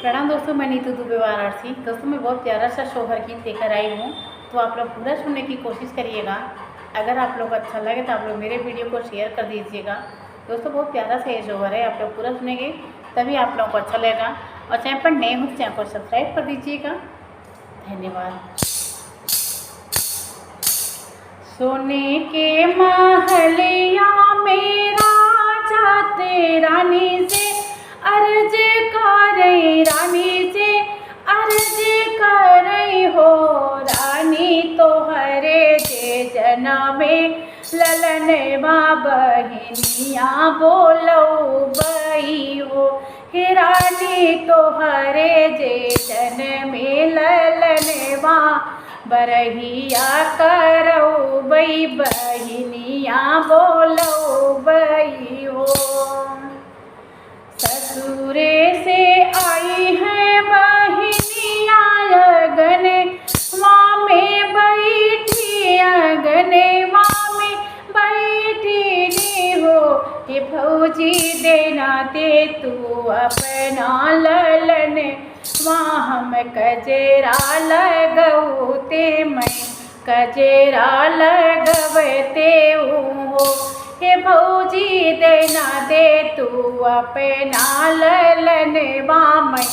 प्रणाम दोस्तों, मैं नीतू दुबे वाराणसी। दोस्तों मैं बहुत प्यारा सा शोहर गीत लेकर आई हूँ, तो आप लोग पूरा सुनने की कोशिश करिएगा। अगर आप लोग अच्छा लगे तो आप लोग मेरे वीडियो को शेयर कर दीजिएगा। दोस्तों बहुत प्यारा सा ये शोहर है, आप लोग पूरा सुनेंगे तभी आप लोगों को अच्छा लगेगा। और चैनल पर नए हो तो चैनल को सब्सक्राइब कर दीजिएगा। धन्यवाद। सोने के महलिया में राजा ते रानी से अर्ज करे, रानी से अर्ज करे हो। रानी तोहरे जे जनमे ललन माँ बहनिया बोलो बई हो। हे रानी तोहरे जे जनमे ललन माँ बरहिया करो बई, बहिनिया बोलो बई हो। ससुरे से आई है बहिनिया अगन माँ में बैठी, अगन माँ में बैठी नी हो। हे फौजी देना दे तू अपना ललन माँ, हम कजरा लगौते मैं कजरा लगवते हो। हे भौजी देना दे तू अपना ललन माँ, मैं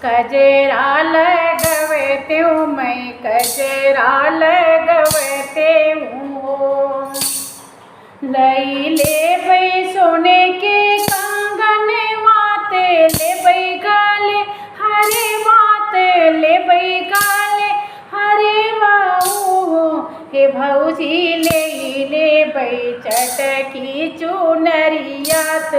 कजरा लगवते हूँ, मैं कजरा लगवते हूँ। लई ले बई सोने के कंगन माते, ले बई गाले हरे माते, ले बई गाले हरे बाऊ। हे भौजी ले बई चटकी चुनरियात,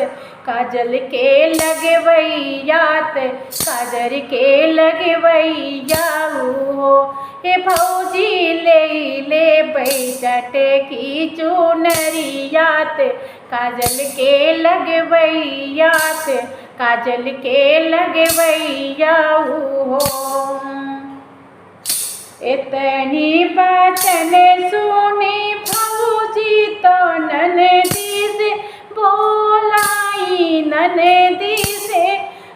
काजल के लगवैयात, काजर के लगवैयाऊ हो। हे भौजी ले बई चटकी चुनरियात, काजल के लगवैयात, काजल के लगवैयाऊ हो। इतनी बचन सुनी भौजी तो ननदी से बोलाई, ननदी से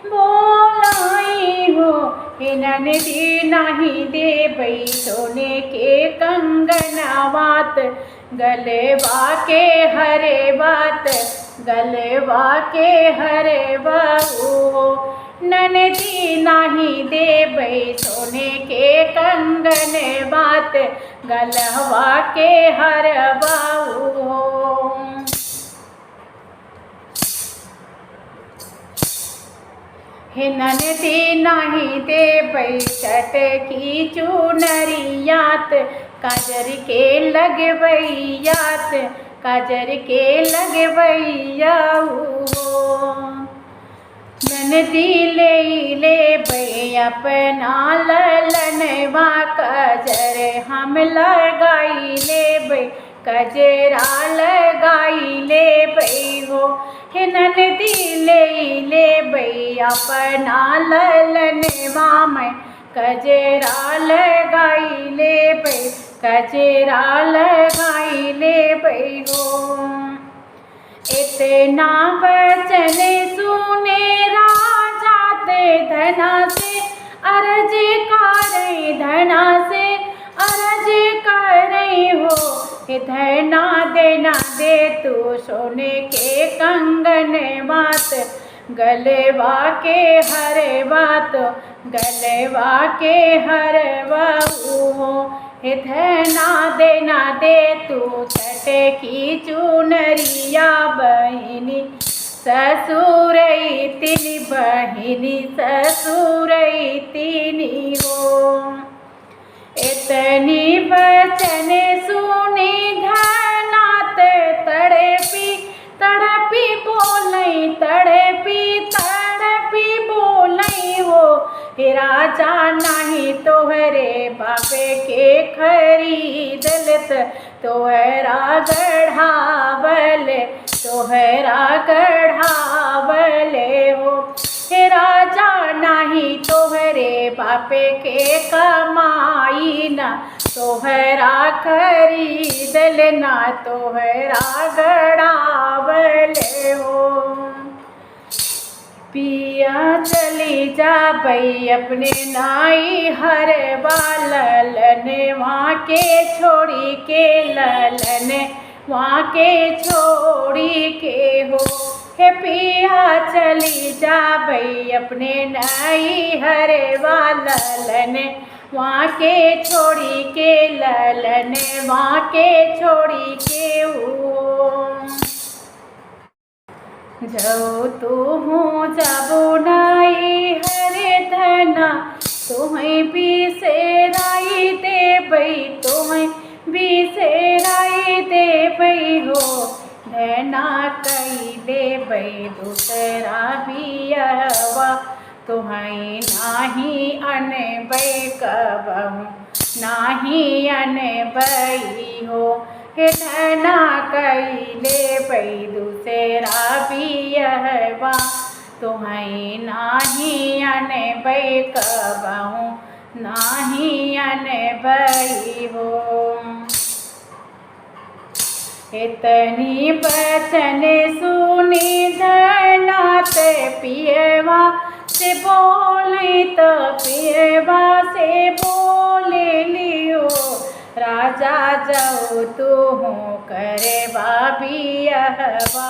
बोलाई हो। हे ननदी नहीं दे बई सोने के कंगनवात, गलवा के हरे बात, गलवा के हरे बाऊ। ननदी नहीं दे बई सोने के कंगन बात, गलवा के हर बाऊ। हे ननदी नहीं दे बई चटकी चुनरियात, काजर के लगवैयात, काजर के लगवैयाऊ हो। ननदी ले बई अपना ललनवा, कजर हम लगाई ले बई, कजरा लगाई ले बई हो। हे ननदी ले बई अपना ललनवा, मैं कजरा लगाई ले बई, कजरा लगाई ले बई हो। इतना वचन सुने राजा ते धना से अर्ज करे, धना से अर्ज करे हो। हे धना देना दे तू सोने के कंगन बात, गलवा के हरे बात, गलवा के हरे बाऊ हो। हे धना देना दे तू चटकी चुनरिया बहिनी, ससुरई तिनी बहिनी, ससुरई तिनी हो। इतनी वचन सुनी धनात तड़पी तड़पी बोलई, तड़पी तड़पी बोलई हो। हे राजा नहीं तोहरे बापे के खरीदलत, तोहरा गढ़ावल, तोहरा गढ़ावल हो। हे राजा नहीं तोहरे बापे के कमाई ना, तोहरा खरीदल ना, तोहरा गढ़ावल हो। पिया चली जा भई अपने नाई हर ललन वहाँ के छोड़ी के ललन वहाँ के छोड़ी के हो। हे पिया चली जा भई अपने नाई हर ललन वहाँ के छोड़ी के ललन वहाँ के छोड़ी के हो। जो तू हूँ जाबो नाई हरे धना तुम्हें भी सेराई दे भई तुम्हें भी सेराई दे भई हो। धना कही दे भई दूसरा भी यवा तुम्हें नाही अन भई कबहू नाही अन भई हो। हे धना कैले भई दूसरा बियहवा तुम्हें नाही अन भई कबहू नाही अन भई हो। इतनी बचन सुनी धना ते पियवा से बोले तो पियवा से बोले लियो। राजा जाओ तू हूँ करे बाबियहवा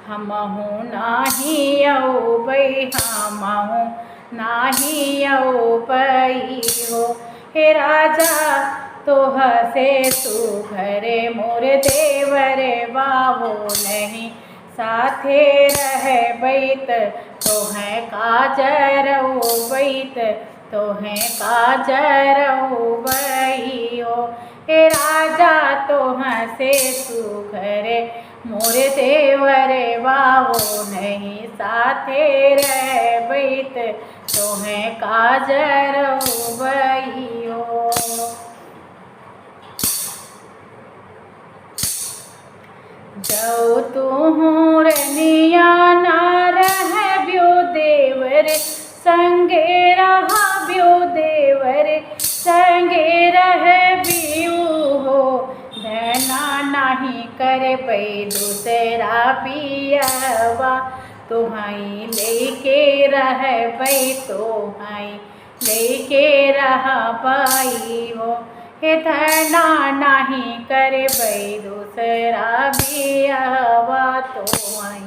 हम हूँ नाही आओ भई हम हूँ नाही आओ भई हो। हे राजा तो हसे तू घरे मोर देवर बाबो नहीं साथे रह बैत तो है काजर बैत तो है काजर बई हो। हे राजा तो हसे तू घरे मोर देवर बाबो नहीं साथे रह बैत तो है काजर बई हो। जो तू हूँ रनिया ना रह ब्यो देवर संगे रहा ब्यो देवर संगे रह बियू हो। धना नहीं करे पई दूसरा पियवा तुम्हारी लेके रह पई तुम्हारी लेके रहा पाई हो। हे धना नहीं करे भई दूसरा बियहवा तुम्हारी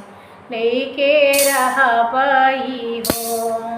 लेके रहा पाई हो।